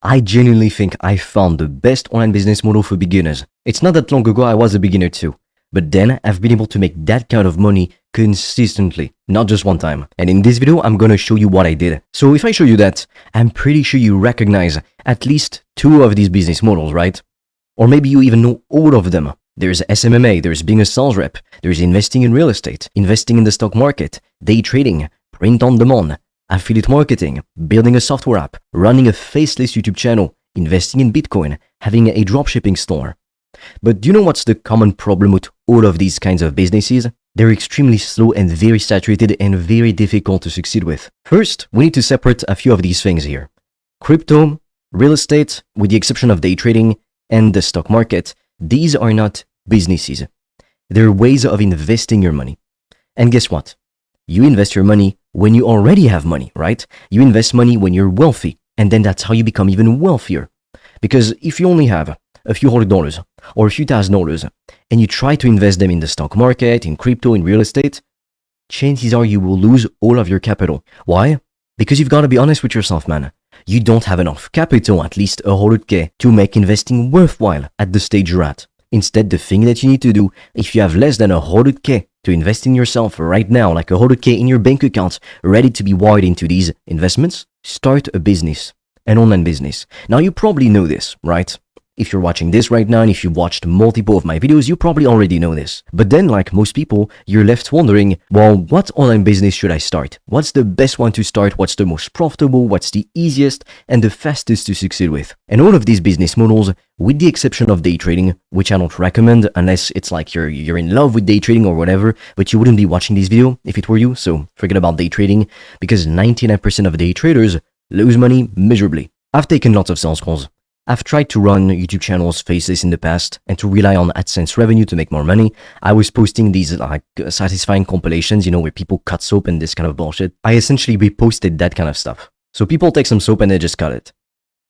I genuinely think I found the best online business model for beginners. It's not that long ago I was a beginner too, but then I've been able to make that kind of money consistently, not just one time. And in this video, I'm gonna show you what I did. So if I show you that, I'm pretty sure you recognize at least two of these business models, right? Or maybe you even know all of them. There's SMMA, there's being a sales rep, there's investing in real estate, investing in the stock market, day trading, print on demand, affiliate marketing, building a software app, running a faceless YouTube channel, investing in Bitcoin, having a dropshipping store. But do you know what's the common problem with all of these kinds of businesses? They're extremely slow and very saturated and very difficult to succeed with. First, we need to separate a few of these things here. Crypto, real estate, with the exception of day trading, and the stock market, these are not businesses. They're ways of investing your money. And guess what? You invest your money when you already have money, right? You invest money when you're wealthy, and then that's how you become even wealthier. Because if you only have a few $100 or a few $1,000 and you try to invest them in the stock market, in crypto, in real estate, chances are you will lose all of your capital. Why? Because you've got to be honest with yourself, man. You don't have enough capital, at least $100K, to make investing worthwhile at the stage you're at. Instead, the thing that you need to do, if you have less than $100K to invest in yourself right now, like $100K in your bank account, ready to be wired into these investments, start a business, an online business. Now, you probably know this, right? If you're watching this right now and if you've watched multiple of my videos, you probably already know this. But then, like most people, you're left wondering, well, what online business should I start? What's the best one to start? What's the most profitable? What's the easiest and the fastest to succeed with? And all of these business models, with the exception of day trading, which I don't recommend unless it's like you're in love with day trading or whatever, but you wouldn't be watching this video if it were you, so forget about day trading, because 99% of day traders lose money miserably. I've taken lots of sales calls. I've tried to run YouTube channels faceless in the past and to rely on AdSense revenue to make more money. I was posting these like satisfying compilations, where people cut soap and this kind of bullshit. I essentially reposted that kind of stuff. So people take some soap and they just cut it.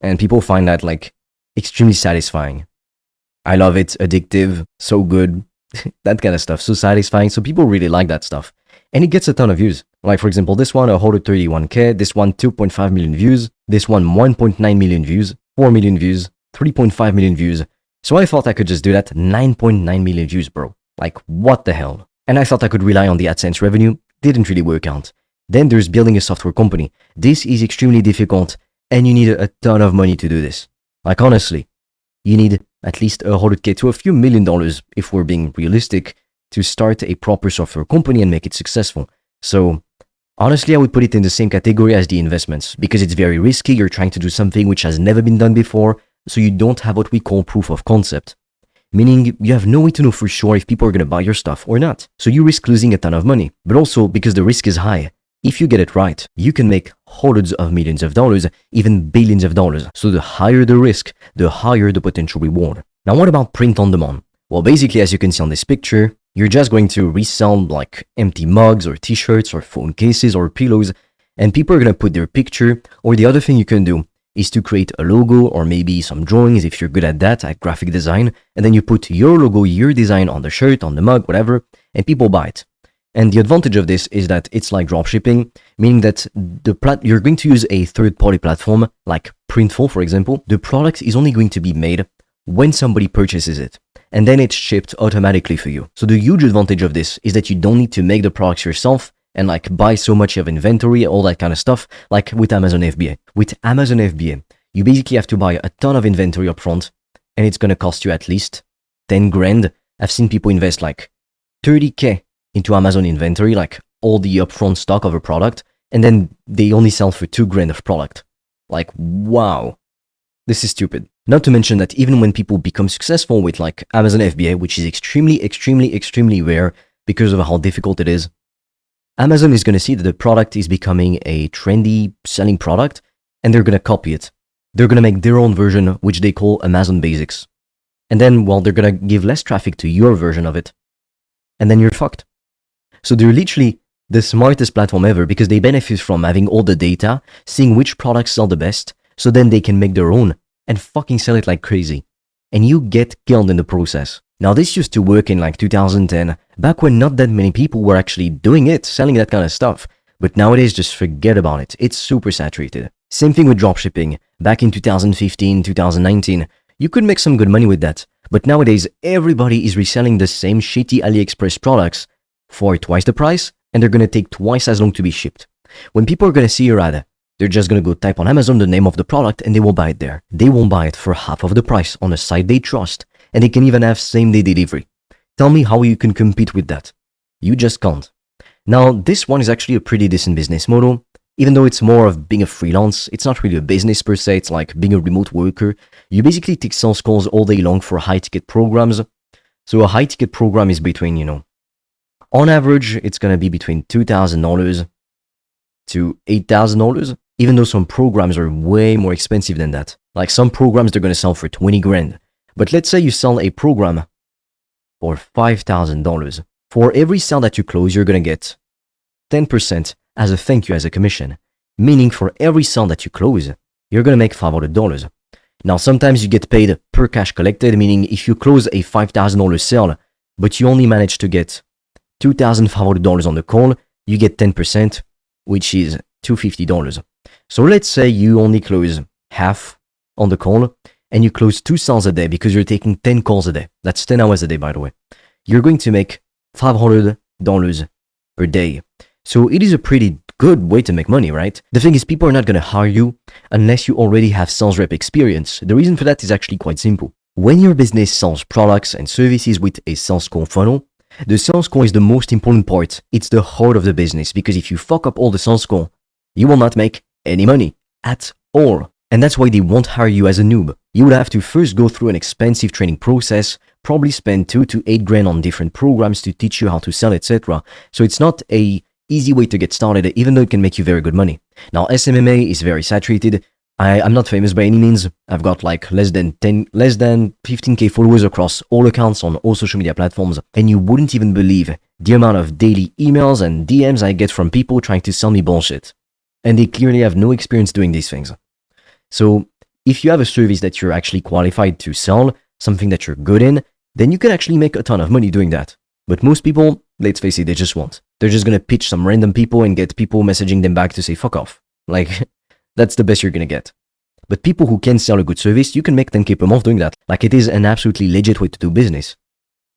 And people find that like extremely satisfying. I love it, addictive, so good, that kind of stuff, so satisfying. So people really like that stuff. And it gets a ton of views. Like for example, this one 131K, this one 2.5 million views, this one 1.9 million views. 4 million views, 3.5 million views. So I thought I could just do that. 9.9 million views, bro. Like, what the hell? And I thought I could rely on the AdSense revenue. Didn't really work out. Then there's building a software company. This is extremely difficult and you need a ton of money to do this. Like, honestly, you need at least $100K to a few $1 million, if we're being realistic, to start a proper software company and make it successful. So honestly, I would put it in the same category as the investments because it's very risky. You're trying to do something which has never been done before, so you don't have what we call proof of concept, meaning you have no way to know for sure if people are going to buy your stuff or not. So you risk losing a ton of money, but also because the risk is high. If you get it right, you can make hundreds of millions of dollars, even billions of dollars. So the higher the risk, the higher the potential reward. Now, what about print on demand? Well, basically, as you can see on this picture, you're just going to resell like empty mugs or t-shirts or phone cases or pillows, and people are going to put their picture. Or the other thing you can do is to create a logo or maybe some drawings if you're good at that, at graphic design, and then you put your logo, your design on the shirt, on the mug, whatever, and people buy it. And the advantage of this is that it's like dropshipping, meaning that you're going to use a third-party platform like Printful, for example. The product is only going to be made when somebody purchases it, and then it's shipped automatically for you. So the huge advantage of this is that you don't need to make the products yourself and like buy so much of inventory, all that kind of stuff, like with Amazon FBA. With Amazon FBA, you basically have to buy a ton of inventory upfront, and it's going to cost you at least 10 grand. I've seen people invest like 30K into Amazon inventory, like all the upfront stock of a product, and then they only sell for 2 grand of product. Like, wow, this is stupid. Not to mention that even when people become successful with like Amazon FBA, which is extremely rare because of how difficult it is, Amazon is going to see that the product is becoming a trendy selling product and they're going to copy it. They're going to make their own version, which they call Amazon Basics. And then, well, they're going to give less traffic to your version of it. And then you're fucked. So they're literally the smartest platform ever because they benefit from having all the data, seeing which products sell the best, so then they can make their own and fucking sell it like crazy. And you get killed in the process. Now, this used to work in like 2010, back when not that many people were actually doing it, selling that kind of stuff. But nowadays, just forget about it. It's super saturated. Same thing with dropshipping. Back in 2015, 2019, you could make some good money with that. But nowadays, everybody is reselling the same shitty AliExpress products for twice the price, and they're gonna take twice as long to be shipped. When people are gonna see your ad, they're just gonna go type on Amazon the name of the product and they will buy it there. They won't buy it for half of the price on a site they trust, and they can even have same-day delivery. Tell me how you can compete with that. You just can't. Now, this one is actually a pretty decent business model. Even though it's more of being a freelance, it's not really a business per se, it's like being a remote worker. You basically take sales calls all day long for high-ticket programs. So a high-ticket program is between, on average, it's gonna be between $2,000 to $8,000, even though some programs are way more expensive than that. Like some programs, they're gonna sell for 20 grand. But let's say you sell a program for $5,000. For every sale that you close, you're gonna get 10% as a thank you as a commission. Meaning for every sale that you close, you're gonna make $500. Now, sometimes you get paid per cash collected, meaning if you close a $5,000 sale, but you only manage to get $2,500 on the call, you get 10%, which is $250. So let's say you only close half on the call, and you close 2 sales a day because you're taking 10 calls a day. That's 10 hours a day, by the way. You're going to make $500 per day. So it is a pretty good way to make money, right? The thing is, people are not going to hire you unless you already have sales rep experience. The reason for that is actually quite simple. When your business sells products and services with a sales call funnel, the sales call is the most important part. It's the heart of the business, because if you fuck up all the sales call, you will not make any money at all. And that's why they won't hire you as a noob. You would have to first go through an expensive training process, probably spend 2 to 8 grand on different programs to teach you how to sell, etc. So it's not a easy way to get started, even though it can make you very good money. Now, SMMA is very saturated. I'm not famous by any means. I've got like less than 15k followers across all accounts on all social media platforms, and you wouldn't even believe the amount of daily emails and DMs I get from people trying to sell me bullshit. And they clearly have no experience doing these things. So if you have a service that you're actually qualified to sell, something that you're good in, then you can actually make a ton of money doing that. But most people, let's face it, they just won't. They're just gonna pitch some random people and get people messaging them back to say fuck off. Like, that's the best you're gonna get. But people who can sell a good service, you can make 10k per month doing that. Like, it is an absolutely legit way to do business.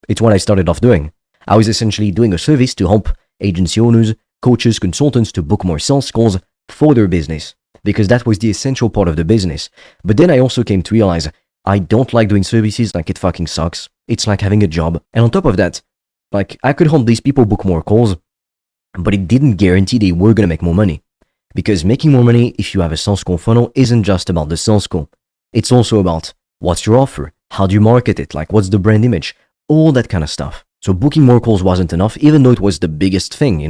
It's what I started off doing. I was essentially doing a service to help agency owners, coaches, consultants to book more sales calls for their business, because that was the essential part of the business. But then I also came to realize I don't like doing services. Like, it fucking sucks. It's like having a job. And on top of that, like, I could help these people book more calls, but it didn't guarantee they were gonna make more money. Because making more money if you have a sales call funnel isn't just about the sales call. It's also about what's your offer, how do you market it, like what's the brand image, all that kind of stuff. So booking more calls wasn't enough, even though it was the biggest thing,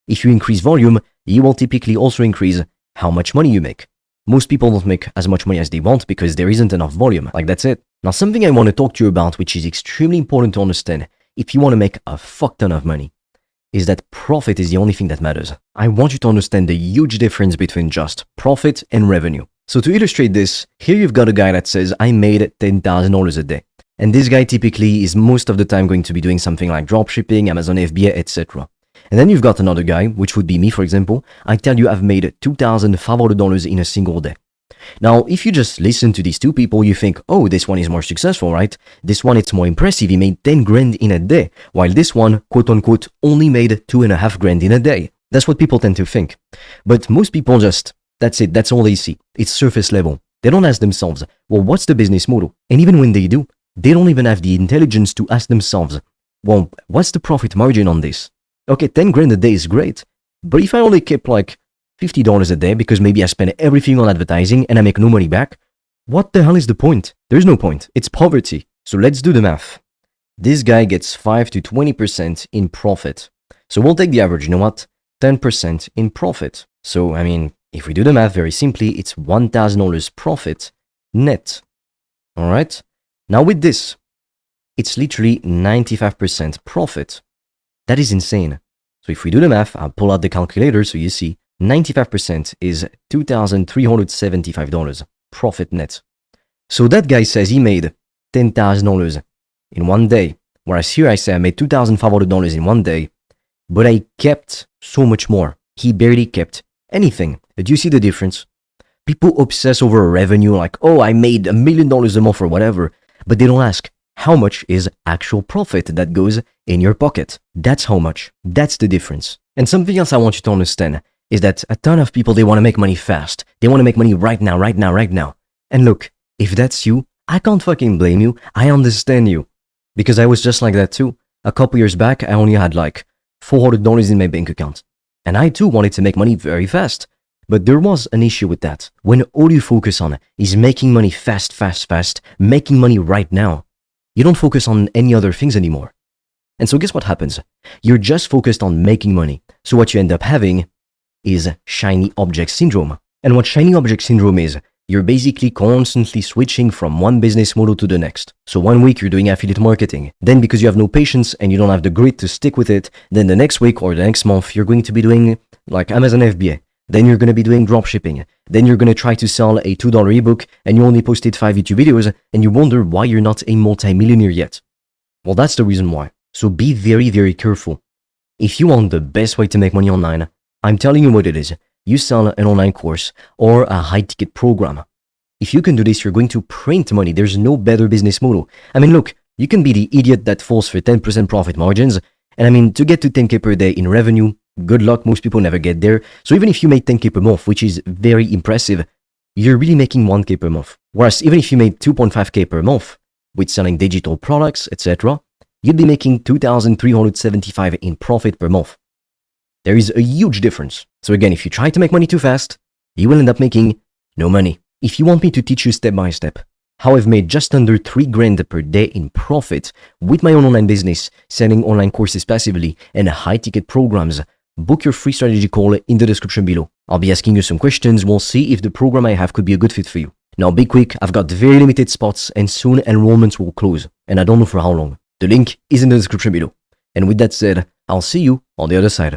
If you increase volume, you will typically also increase how much money you make. Most people don't make as much money as they want because there isn't enough volume. Like, that's it. Now, something I want to talk to you about, which is extremely important to understand if you want to make a fuck ton of money, is that profit is the only thing that matters. I want you to understand the huge difference between just profit and revenue. So to illustrate this, here you've got a guy that says, I made $10,000 a day. And this guy typically is most of the time going to be doing something like dropshipping, Amazon FBA, etc. And then you've got another guy, which would be me, for example. I tell you I've made $2,500 in a single day. Now, if you just listen to these two people, you think, oh, this one is more successful, right? This one, it's more impressive. He made 10 grand in a day, while this one, quote unquote, only made 2.5 grand in a day. That's what people tend to think. But most people just, that's it. That's all they see. It's surface level. They don't ask themselves, well, what's the business model? And even when they do, they don't even have the intelligence to ask themselves, well, what's the profit margin on this? Okay, 10 grand a day is great. But if I only keep like $50 a day because maybe I spend everything on advertising and I make no money back, what the hell is the point? There's no point. It's poverty. So let's do the math. This guy gets 5 to 20% in profit. So we'll take the average, you know what? 10% in profit. So, I mean, if we do the math very simply, it's $1,000 profit net. All right? Now with this, it's literally 95% profit. That is insane. So if we do the math, I'll pull out the calculator so you see 95% is $2,375 profit net. So that guy says he made $10,000 in one day, whereas here I say I made $2,500 in one day, but I kept so much more. He barely kept anything. Do you see the difference? People obsess over revenue like, oh, I made $1 million a month or whatever, but they don't ask how much is actual profit that goes in your pocket. That's how much. That's the difference. And something else I want you to understand is that a ton of people, they want to make money fast. They want to make money right now, right now, right now. And look, if that's you, I can't fucking blame you. I understand you. Because I was just like that too. A couple years back, I only had like $400 in my bank account. And I too wanted to make money very fast. But there was an issue with that. When all you focus on is making money fast, making money right now, you don't focus on any other things anymore. And so guess what happens? You're just focused on making money. So what you end up having is shiny object syndrome. And what shiny object syndrome is, you're basically constantly switching from one business model to the next. So one week you're doing affiliate marketing. Then because you have no patience and you don't have the grit to stick with it, then the next week or the next month you're going to be doing like Amazon FBA. Then you're going to be doing dropshipping. Then you're going to try to sell a $2 ebook and you only posted 5 YouTube videos and you wonder why you're not a multi-millionaire yet. Well, that's the reason why. So be very, very careful. If you want the best way to make money online, I'm telling you what it is. You sell an online course or a high-ticket program. If you can do this, you're going to print money. There's no better business model. I mean, look, you can be the idiot that falls for 10% profit margins. And I mean, to get to 10K per day in revenue, good luck, most people never get there. So even if you made 10K per month, which is very impressive, you're really making 1K per month. Whereas even if you made 2.5K per month with selling digital products, etc., you'd be making $2,375 in profit per month. There is a huge difference. So again, if you try to make money too fast, you will end up making no money. If you want me to teach you step by step how I've made just under $3,000 per day in profit with my own online business, selling online courses passively and high-ticket programs, book your free strategy call in the description below. I'll be asking you some questions. We'll see if the program I have could be a good fit for you. Now be quick, I've got very limited spots and soon enrollments will close. And I don't know for how long. The link is in the description below. And with that said, I'll see you on the other side.